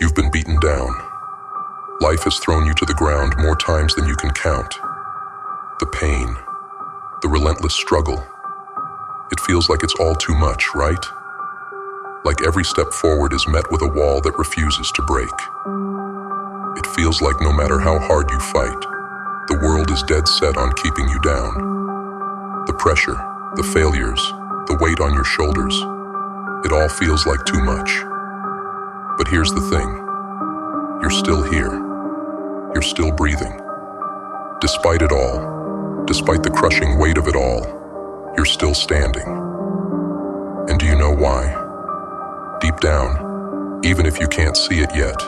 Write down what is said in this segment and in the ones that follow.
You've been beaten down. Life has thrown you to the ground more times than you can count. The pain, the relentless struggle. It feels like it's all too much, right? Like every step forward is met with a wall that refuses to break. It feels like no matter how hard you fight, the world is dead set on keeping you down. The pressure, the failures, the weight on your shoulders, it all feels like too much. But here's the thing. You're still here. You're still breathing. Despite it all, despite the crushing weight of it all, you're still standing. And do you know why? Deep down, even if you can't see it yet,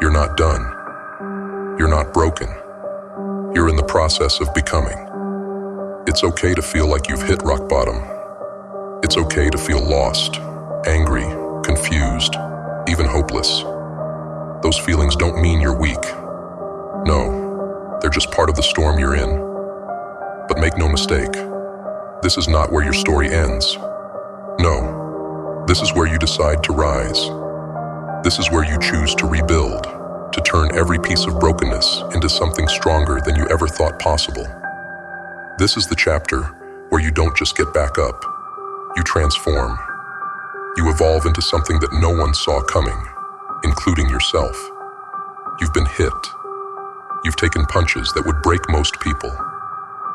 you're not done. You're not broken. You're in the process of becoming. It's okay to feel like you've hit rock bottom. It's okay to feel lost, angry, confused, even hopeless. Those feelings don't mean you're weak. No, they're just part of the storm you're in. But make no mistake, this is not where your story ends. No, this is where you decide to rise. This is where you choose to rebuild, to turn every piece of brokenness into something stronger than you ever thought possible. This is the chapter where you don't just get back up, you transform. You evolve into something that no one saw coming, including yourself. You've been hit. You've taken punches that would break most people.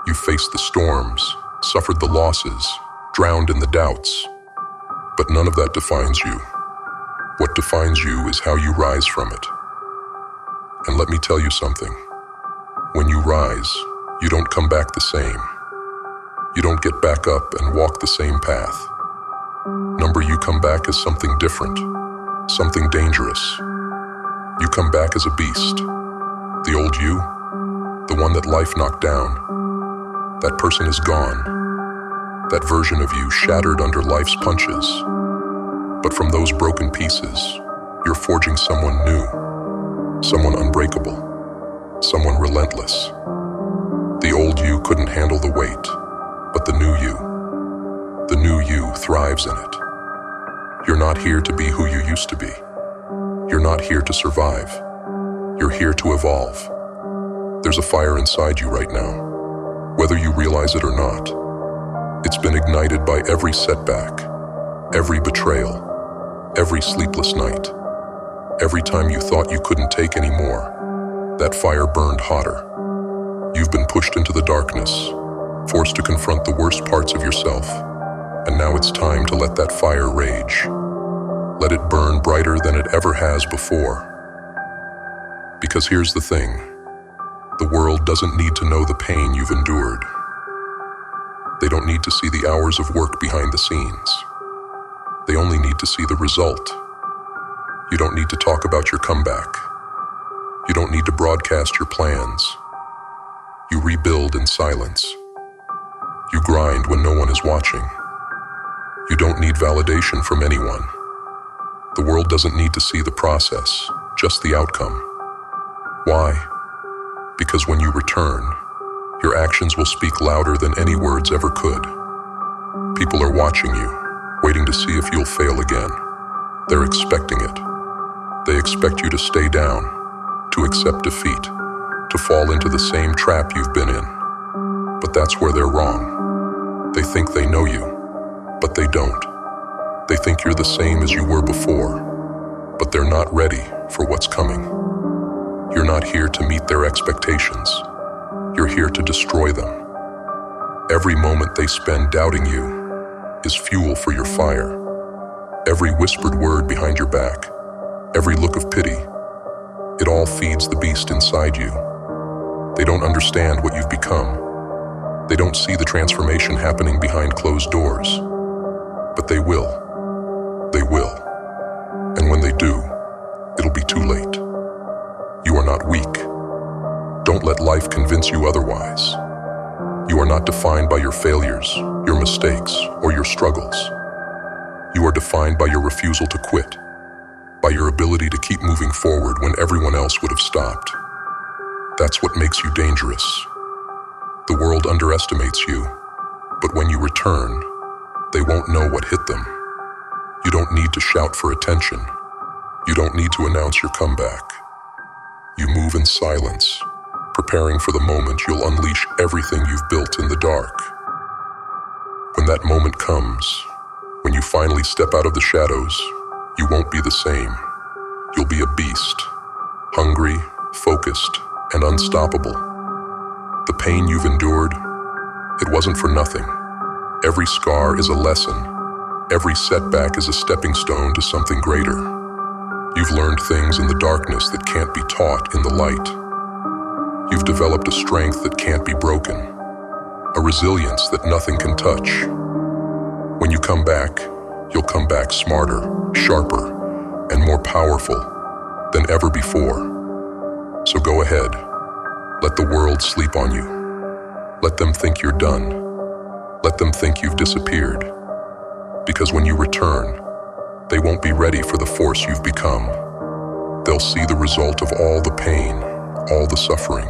You've faced the storms, suffered the losses, drowned in the doubts. But none of that defines you. What defines you is how you rise from it. And let me tell you something. When you rise, you don't come back the same. You don't get back up and walk the same path. You come back as something different, something dangerous. You come back as a beast. The old you, the one that life knocked down, that person is gone. That version of you shattered under life's punches. But from those broken pieces, you're forging someone new, someone unbreakable, someone relentless. The old you couldn't handle the weight, but the new you thrives in it. You're not here to be who you used to be. You're not here to survive. You're here to evolve. There's a fire inside you right now, whether you realize it or not. It's been ignited by every setback, every betrayal, every sleepless night. Every time you thought you couldn't take any more, that fire burned hotter. You've been pushed into the darkness, forced to confront the worst parts of yourself. And now it's time to let that fire rage. Let it burn brighter than it ever has before. Because here's the thing. The world doesn't need to know the pain you've endured. They don't need to see the hours of work behind the scenes. They only need to see the result. You don't need to talk about your comeback. You don't need to broadcast your plans. You rebuild in silence. You grind when no one is watching. You don't need validation from anyone. The world doesn't need to see the process, just the outcome. Why? Because when you return, your actions will speak louder than any words ever could. People are watching you, waiting to see if you'll fail again. They're expecting it. They expect you to stay down, to accept defeat, to fall into the same trap you've been in. But that's where they're wrong. They think they know you. But they don't. They think you're the same as you were before, but they're not ready for what's coming. You're not here to meet their expectations. You're here to destroy them. Every moment they spend doubting you is fuel for your fire. Every whispered word behind your back, every look of pity, it all feeds the beast inside you. They don't understand what you've become. They don't see the transformation happening behind closed doors. But they will. They will. And when they do, it'll be too late. You are not weak. Don't let life convince you otherwise. You are not defined by your failures, your mistakes, or your struggles. You are defined by your refusal to quit, by your ability to keep moving forward when everyone else would have stopped. That's what makes you dangerous. The world underestimates you, but when you return, they won't know what hit them. You don't need to shout for attention. You don't need to announce your comeback. You move in silence, preparing for the moment you'll unleash everything you've built in the dark. When that moment comes, when you finally step out of the shadows, you won't be the same. You'll be a beast, hungry, focused, and unstoppable. The pain you've endured, it wasn't for nothing. Every scar is a lesson. Every setback is a stepping stone to something greater. You've learned things in the darkness that can't be taught in the light. You've developed a strength that can't be broken, a resilience that nothing can touch. When you come back, you'll come back smarter, sharper, and more powerful than ever before. So go ahead. Let the world sleep on you. Let them think you're done. Let them think you've disappeared. Because when you return, they won't be ready for the force you've become. They'll see the result of all the pain, all the suffering,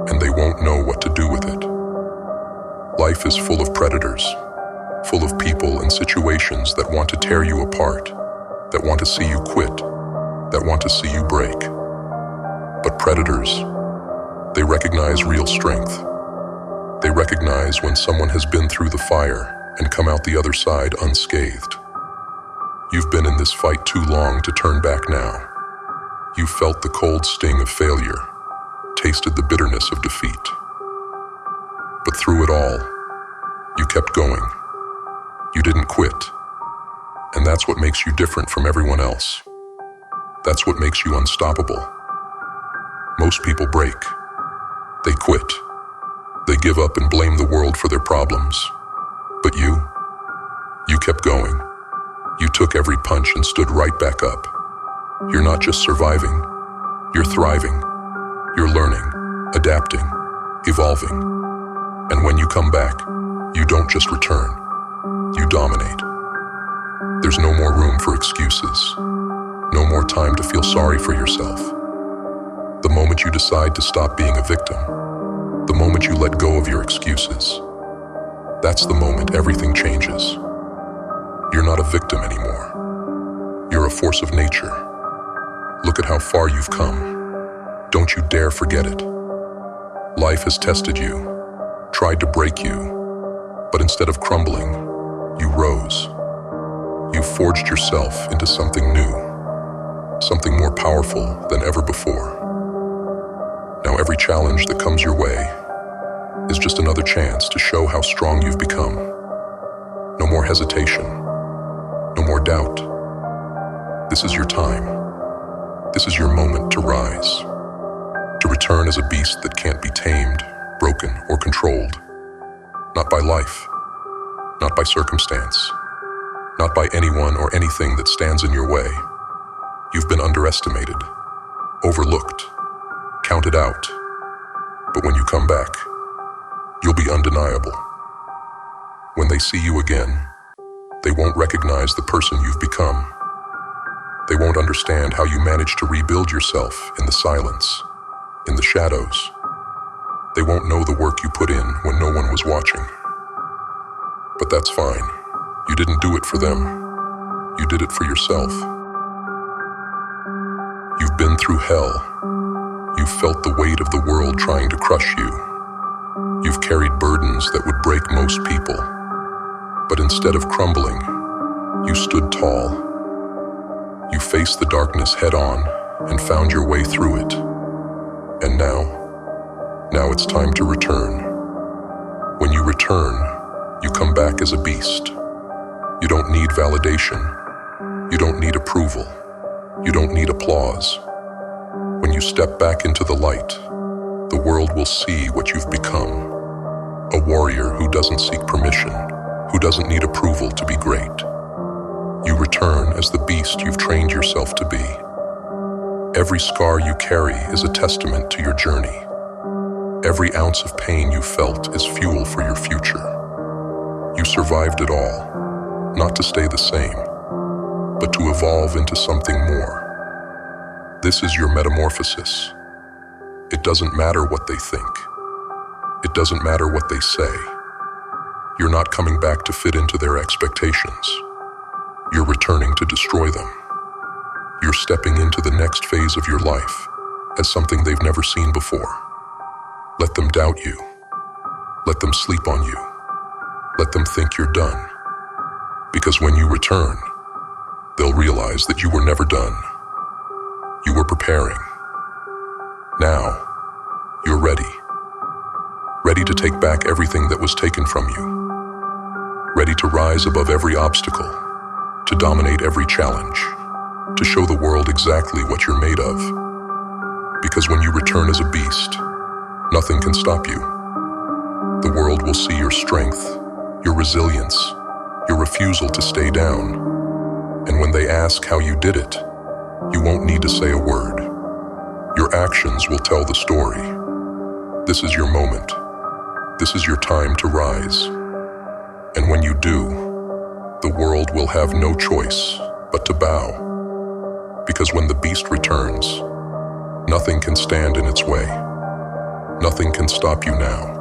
and they won't know what to do with it. Life is full of predators, full of people and situations that want to tear you apart, that want to see you quit, that want to see you break. But predators, they recognize real strength. They recognize when someone has been through the fire and come out the other side unscathed. You've been in this fight too long to turn back now. You've felt the cold sting of failure, tasted the bitterness of defeat. But through it all, you kept going. You didn't quit. And that's what makes you different from everyone else. That's what makes you unstoppable. Most people break. They quit. They give up and blame the world for their problems. But you kept going. You took every punch and stood right back up. You're not just surviving, you're thriving. You're learning, adapting, evolving. And when you come back, you don't just return, you dominate. There's no more room for excuses, no more time to feel sorry for yourself. The moment you decide to stop being a victim, the moment you let go of your excuses, that's the moment everything changes. You're not a victim anymore. You're a force of nature. Look at how far you've come. Don't you dare forget it. Life has tested you, tried to break you, but instead of crumbling, you rose. You forged yourself into something new, something more powerful than ever before. Now every challenge that comes your way is just another chance to show how strong you've become. No more hesitation, no more doubt. This is your time. This is your moment to rise, to return as a beast that can't be tamed, broken, or controlled. Not by life, not by circumstance, not by anyone or anything that stands in your way. You've been underestimated, overlooked, counted out. But when you come back, you'll be undeniable. When they see you again, they won't recognize the person you've become. They won't understand how you managed to rebuild yourself in the silence, in the shadows. They won't know the work you put in when no one was watching. But that's fine. You didn't do it for them. You did it for yourself. You've been through hell. You've felt the weight of the world trying to crush you. You've carried burdens that would break most people. But instead of crumbling, you stood tall. You faced the darkness head on and found your way through it. And now it's time to return. When you return, you come back as a beast. You don't need validation. You don't need approval. You don't need applause. When you step back into the light, the world will see what you've become. A warrior who doesn't seek permission, who doesn't need approval to be great. You return as the beast you've trained yourself to be. Every scar you carry is a testament to your journey. Every ounce of pain you felt is fuel for your future. You survived it all, not to stay the same, but to evolve into something more. This is your metamorphosis. It doesn't matter what they think. It doesn't matter what they say. You're not coming back to fit into their expectations. You're returning to destroy them. You're stepping into the next phase of your life as something they've never seen before. Let them doubt you. Let them sleep on you. Let them think you're done. Because when you return, they'll realize that you were never done. You were preparing. Now, you're ready. Ready to take back everything that was taken from you. Ready to rise above every obstacle, to dominate every challenge, to show the world exactly what you're made of. Because when you return as a beast, nothing can stop you. The world will see your strength, your resilience, your refusal to stay down. And when they ask how you did it, you won't need to say a word. Your actions will tell the story. This is your moment. This is your time to rise. And when you do, the world will have no choice but to bow. Because when the beast returns, nothing can stand in its way. Nothing can stop you now.